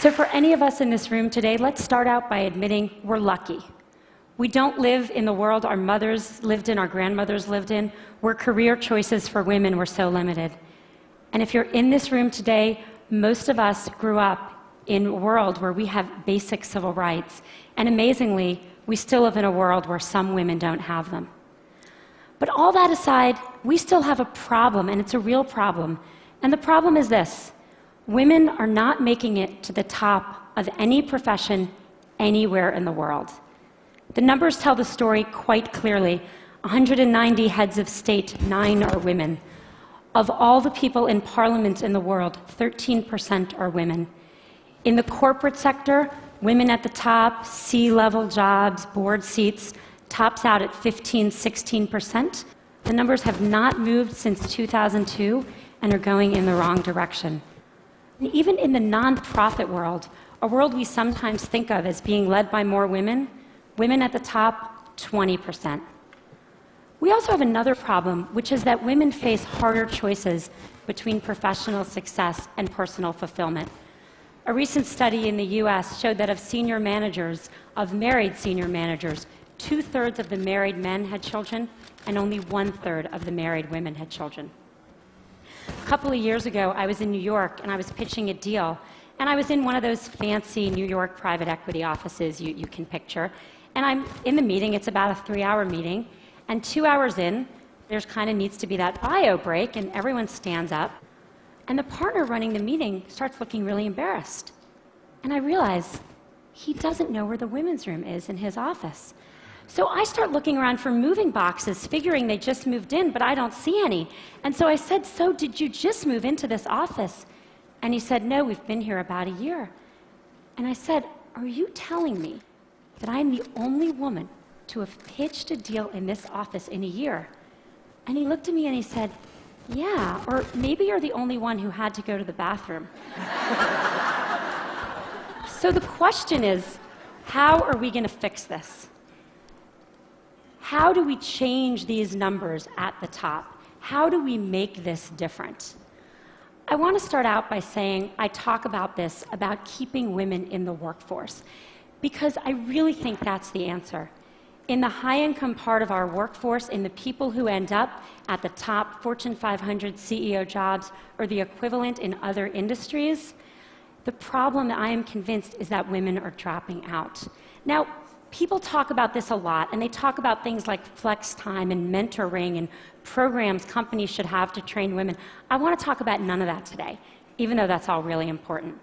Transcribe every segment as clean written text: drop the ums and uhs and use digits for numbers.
So for any of us in this room today, let's start out by admitting we're lucky. We don't live in the world our mothers lived in, our grandmothers lived in, where career choices for women were so limited. And if you're in this room today, most of us grew up in a world where we have basic civil rights. And amazingly, we still live in a world where some women don't have them. But all that aside, we still have a problem, and it's a real problem. And the problem is this: women are not making it to the top of any profession anywhere in the world. The numbers tell the story quite clearly. 190 heads of state, 9 are women. Of all the people in parliament in the world, 13% are women. In the corporate sector, women at the top, C-level jobs, board seats, tops out at 15–16%. The numbers have not moved since 2002 and are going in the wrong direction. And even in the nonprofit world, a world we sometimes think of as being led by more women, women at the top, 20%. We also have another problem, which is that women face harder choices between professional success and personal fulfillment. A recent study in the US showed that of senior managers, of married senior managers, 2/3 of the married men had children, and only 1/3 of the married women had children. A couple of years ago, I was in New York, and I was pitching a deal, and I was in one of those fancy New York private equity offices you can picture, and I'm in the meeting. It's about a 3-hour meeting, and 2 hours in, there's kind of needs to be that bio break, and everyone stands up, and the partner running the meeting starts looking really embarrassed. And I realize he doesn't know where the women's room is in his office. So I start looking around for moving boxes, figuring they just moved in, but I don't see any. And so I said, "So did you just move into this office?" And he said, "No, we've been here about a year." And I said, "Are you telling me that I am the only woman to have pitched a deal in this office in a year?" And he looked at me and he said, "Yeah, or maybe you're the only one who had to go to the bathroom." So the question is, how are we going to fix this? How do we change these numbers at the top? How do we make this different? I want to start out by saying I talk about this, about keeping women in the workforce, because I really think that's the answer. In the high-income part of our workforce, in the people who end up at the top Fortune 500 CEO jobs or the equivalent in other industries, the problem, I am convinced, is that women are dropping out. Now, people talk about this a lot, and they talk about things like flex time and mentoring and programs companies should have to train women. I want to talk about none of that today, even though that's all really important.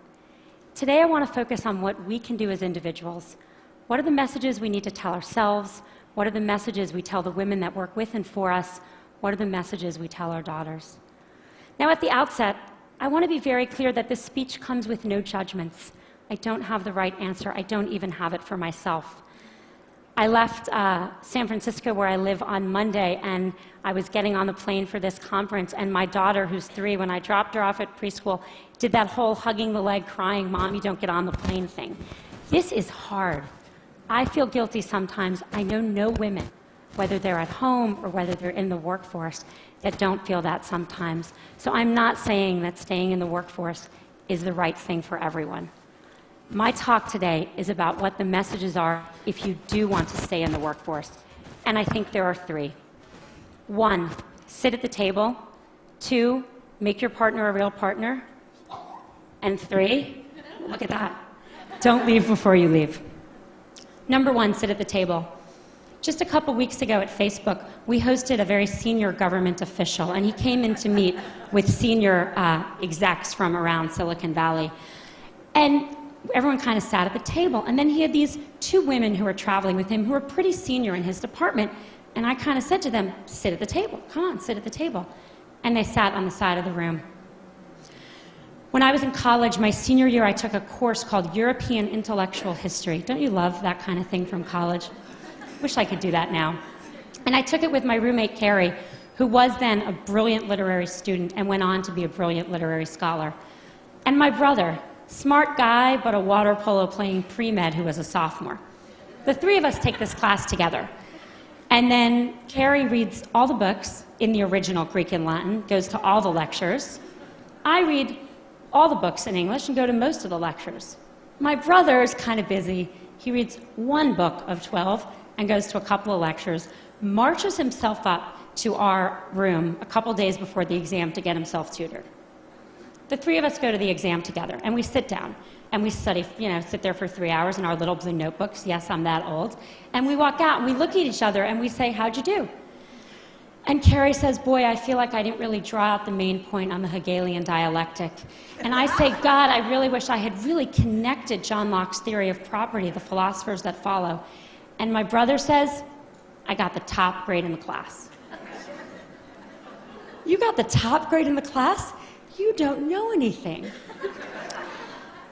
Today, I want to focus on what we can do as individuals. What are the messages we need to tell ourselves? What are the messages we tell the women that work with and for us? What are the messages we tell our daughters? Now, at the outset, I want to be very clear that this speech comes with no judgments. I don't have the right answer. I don't even have it for myself. I left San Francisco, where I live, on Monday, and I was getting on the plane for this conference, and my daughter, who's 3, when I dropped her off at preschool, did that whole hugging the leg, crying, "Mom, you don't get on the plane" thing. This is hard. I feel guilty sometimes. I know no women, whether they're at home or whether they're in the workforce, that don't feel that sometimes. So I'm not saying that staying in the workforce is the right thing for everyone. My talk today is about what the messages are if you do want to stay in the workforce. And I think there are 3. 1, sit at the table. 2, make your partner a real partner. And 3, look at that, don't leave before you leave. Number 1, sit at the table. Just a couple weeks ago at Facebook, we hosted a very senior government official, and he came in to meet with senior execs from around Silicon Valley. And everyone kind of sat at the table, and then he had these 2 women who were traveling with him who were pretty senior in his department, and I kind of said to them, "Sit at the table, come on, sit at the table." And they sat on the side of the room. When I was in college, my senior year, I took a course called European Intellectual History. Don't you love that kind of thing from college? Wish I could do that now. And I took it with my roommate, Carrie, who was then a brilliant literary student and went on to be a brilliant literary scholar. And my brother, smart guy, but a water polo playing pre-med who was a sophomore. The 3 of us take this class together. And then Carrie reads all the books in the original Greek and Latin, goes to all the lectures. I read all the books in English and go to most of the lectures. My brother is kind of busy. He reads one book of 12 and goes to a couple of lectures, marches himself up to our room a couple days before the exam to get himself tutored. The three of us go to the exam together, and we sit down, and we study, sit there for 3 hours in our little blue notebooks. Yes, I'm that old. And we walk out, and we look at each other, and we say, how'd you do? And Carrie says, boy, I feel like I didn't really draw out the main point on the Hegelian dialectic. And I say, God, I really wish I had really connected John Locke's theory of property, the philosophers that follow. And my brother says, I got the top grade in the class. You got the top grade in the class? You don't know anything.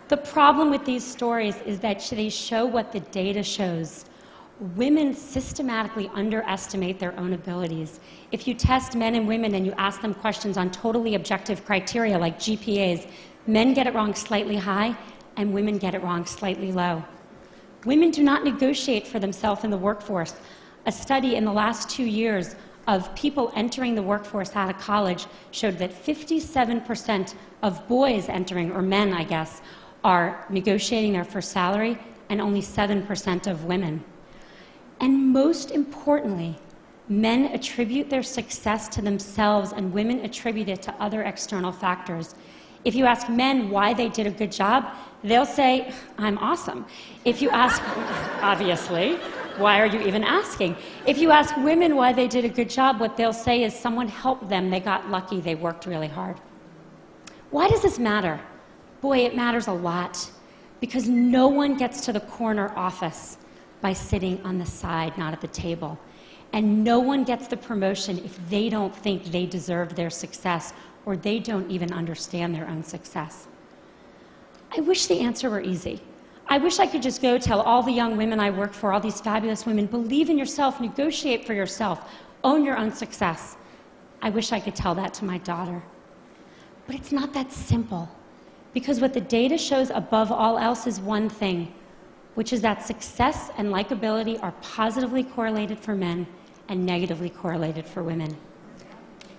The problem with these stories is that they show what the data shows. Women systematically underestimate their own abilities. If you test men and women and you ask them questions on totally objective criteria like GPAs, men get it wrong slightly high and women get it wrong slightly low. Women do not negotiate for themselves in the workforce. A study in the last 2 years of people entering the workforce out of college showed that 57% of boys entering, or men, I guess, are negotiating their first salary, and only 7% of women. And most importantly, men attribute their success to themselves, and women attribute it to other external factors. If you ask men why they did a good job, they'll say, I'm awesome. If you ask, obviously, why are you even asking? If you ask women why they did a good job, what they'll say is someone helped them, they got lucky, they worked really hard. Why does this matter? Boy, it matters a lot, because no one gets to the corner office by sitting on the side, not at the table. And no one gets the promotion if they don't think they deserve their success, or they don't even understand their own success. I wish the answer were easy. I wish I could just go tell all the young women I work for, all these fabulous women, believe in yourself, negotiate for yourself, own your own success. I wish I could tell that to my daughter. But it's not that simple, because what the data shows above all else is one thing, which is that success and likability are positively correlated for men and negatively correlated for women.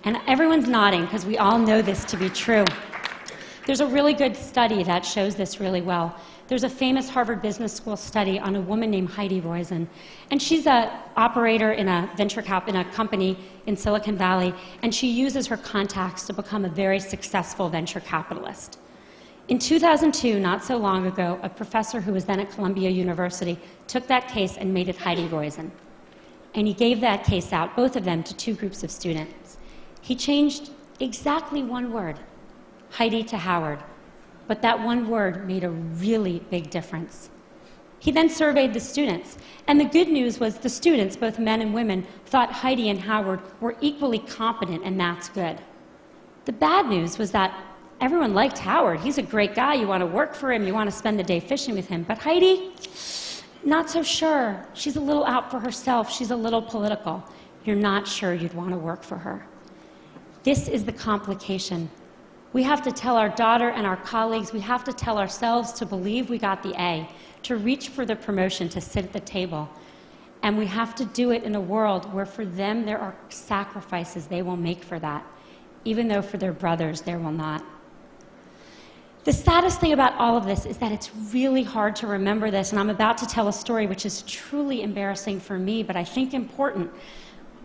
And everyone's nodding, because we all know this to be true. There's a really good study that shows this really well. There's a famous Harvard Business School study on a woman named Heidi Roizen. And she's an operator in a in a company in Silicon Valley, and she uses her contacts to become a very successful venture capitalist. In 2002, not so long ago, a professor who was then at Columbia University took that case and made it Heidi Roizen. And he gave that case out, both of them, to 2 groups of students. He changed exactly one word, Heidi to Howard, but that one word made a really big difference. He then surveyed the students, and the good news was the students, both men and women, thought Heidi and Howard were equally competent, and that's good. The bad news was that everyone liked Howard. He's a great guy. You want to work for him. You want to spend the day fishing with him. But Heidi, not so sure. She's a little out for herself. She's a little political. You're not sure you'd want to work for her. This is the complication. We have to tell our daughter and our colleagues, we have to tell ourselves to believe we got the A, to reach for the promotion, to sit at the table. And we have to do it in a world where for them there are sacrifices they will make for that, even though for their brothers there will not. The saddest thing about all of this is that it's really hard to remember this, and I'm about to tell a story which is truly embarrassing for me, but I think important.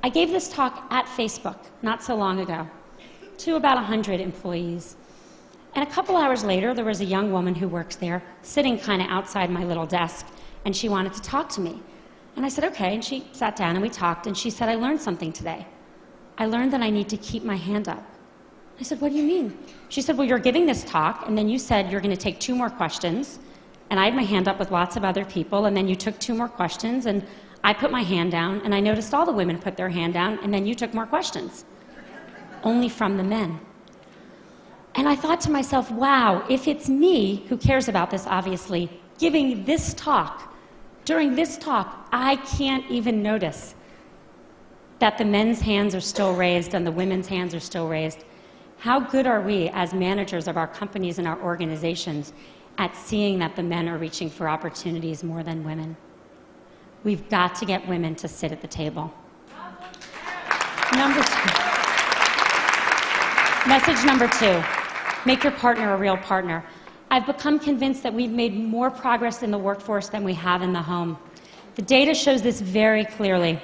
I gave this talk at Facebook not so long ago to about 100 employees. And a couple hours later, there was a young woman who works there, sitting kind of outside my little desk, and she wanted to talk to me. And I said, okay, and she sat down and we talked, and she said, I learned something today. I learned that I need to keep my hand up. I said, what do you mean? She said, well, you're giving this talk, and then you said you're going to take 2 more questions, and I had my hand up with lots of other people, and then you took 2 more questions, and I put my hand down, and I noticed all the women put their hand down, and then you took more questions. Only from the men. And I thought to myself, wow, if it's me, who cares about this obviously, giving this talk, during this talk, I can't even notice that the men's hands are still raised and the women's hands are still raised. How good are we as managers of our companies and our organizations at seeing that the men are reaching for opportunities more than women? We've got to get women to sit at the table. Message number 2, make your partner a real partner. I've become convinced that we've made more progress in the workforce than we have in the home. The data shows this very clearly.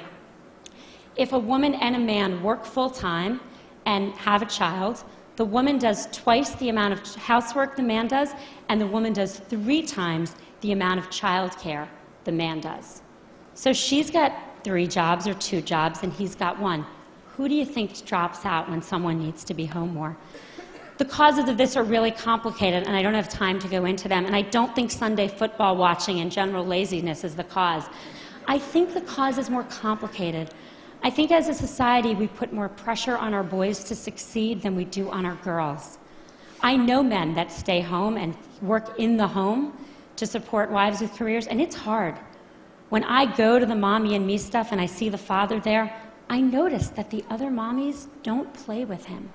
If a woman and a man work full-time and have a child, the woman does twice the amount of housework the man does, and the woman does 3 times the amount of childcare the man does. So she's got 3 jobs or 2 jobs, and he's got 1. Who do you think drops out when someone needs to be home more? The causes of this are really complicated, and I don't have time to go into them, and I don't think Sunday football watching and general laziness is the cause. I think the cause is more complicated. I think as a society we put more pressure on our boys to succeed than we do on our girls. I know men that stay home and work in the home to support wives with careers, and it's hard. When I go to the mommy and me stuff and I see the father there, I notice that the other mommies don't play with him.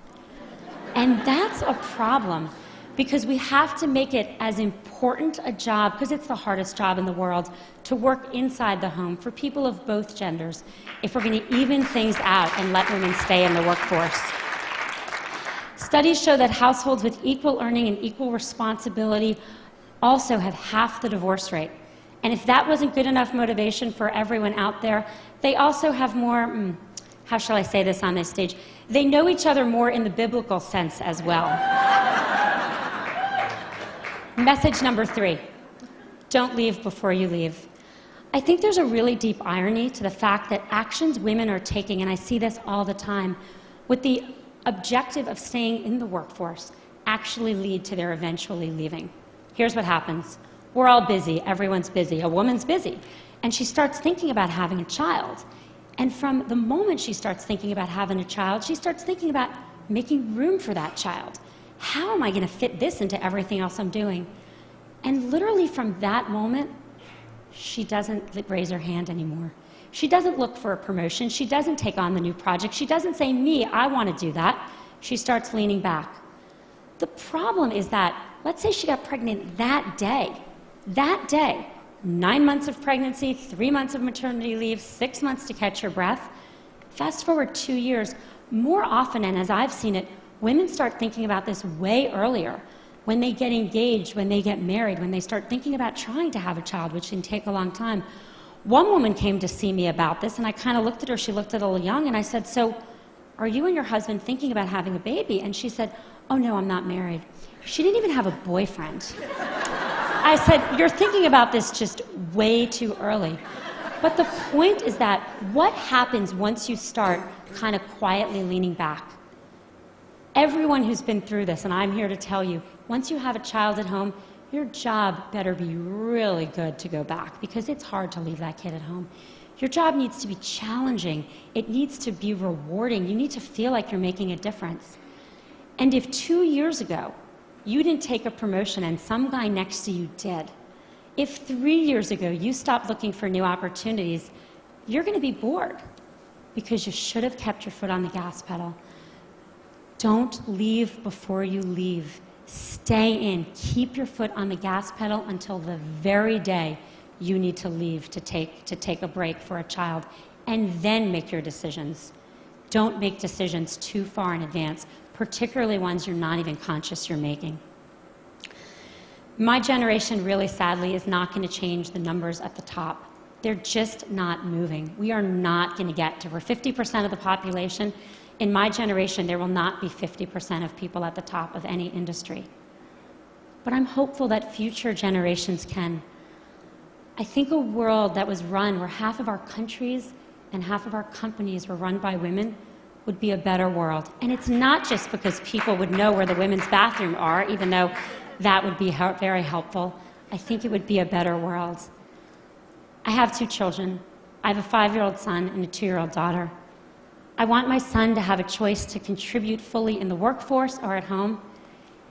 And that's a problem, because we have to make it as important a job, because it's the hardest job in the world, to work inside the home for people of both genders if we're going to even things out and let women stay in the workforce. Studies show that households with equal earning and equal responsibility also have half the divorce rate. And if that wasn't good enough motivation for everyone out there, they also have more, how shall I say this on this stage? They know each other more in the biblical sense as well. Message number 3, don't leave before you leave. I think there's a really deep irony to the fact that actions women are taking, and I see this all the time, with the objective of staying in the workforce actually lead to their eventually leaving. Here's what happens. We're all busy, everyone's busy, a woman's busy, and she starts thinking about having a child. And from the moment she starts thinking about having a child, she starts thinking about making room for that child. How am I going to fit this into everything else I'm doing? And literally from that moment, she doesn't raise her hand anymore. She doesn't look for a promotion. She doesn't take on the new project. She doesn't say, me, I want to do that. She starts leaning back. The problem is that, let's say she got pregnant that day, 9 months of pregnancy, 3 months of maternity leave, 6 months to catch her breath. Fast forward 2 years, more often, and as I've seen it, women start thinking about this way earlier. When they get engaged, when they get married, when they start thinking about trying to have a child, which can take a long time. One woman came to see me about this, and I kind of looked at her. She looked a little young, and I said, so are you and your husband thinking about having a baby? And she said, oh, no, I'm not married. She didn't even have a boyfriend. I said, you're thinking about this just way too early. But the point is that what happens once you start kind of quietly leaning back? Everyone who's been through this, and I'm here to tell you, once you have a child at home, your job better be really good to go back, because it's hard to leave that kid at home. Your job needs to be challenging. It needs to be rewarding. You need to feel like you're making a difference. And if 2 years ago, you didn't take a promotion and some guy next to you did, if 3 years ago you stopped looking for new opportunities, you're going to be bored because you should have kept your foot on the gas pedal. Don't leave before you leave. Stay in. Keep your foot on the gas pedal until the very day you need to leave to take a break for a child, and then make your decisions. Don't make decisions too far in advance, particularly ones you're not even conscious you're making. My generation, really sadly, is not going to change the numbers at the top. They're just not moving. We are not going to get to, we're 50% of the population. In my generation, there will not be 50% of people at the top of any industry. But I'm hopeful that future generations can. I think a world that was run where half of our countries and half of our companies were run by women would be a better world. And it's not just because people would know where the women's bathroom are, even though that would be very helpful. I think it would be a better world. I have 2 children. I have a 5-year-old son and a 2-year-old daughter. I want my son to have a choice to contribute fully in the workforce or at home,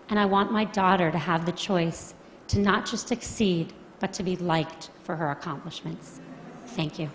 and I want my daughter to have the choice to not just succeed, but to be liked for her accomplishments. Thank you.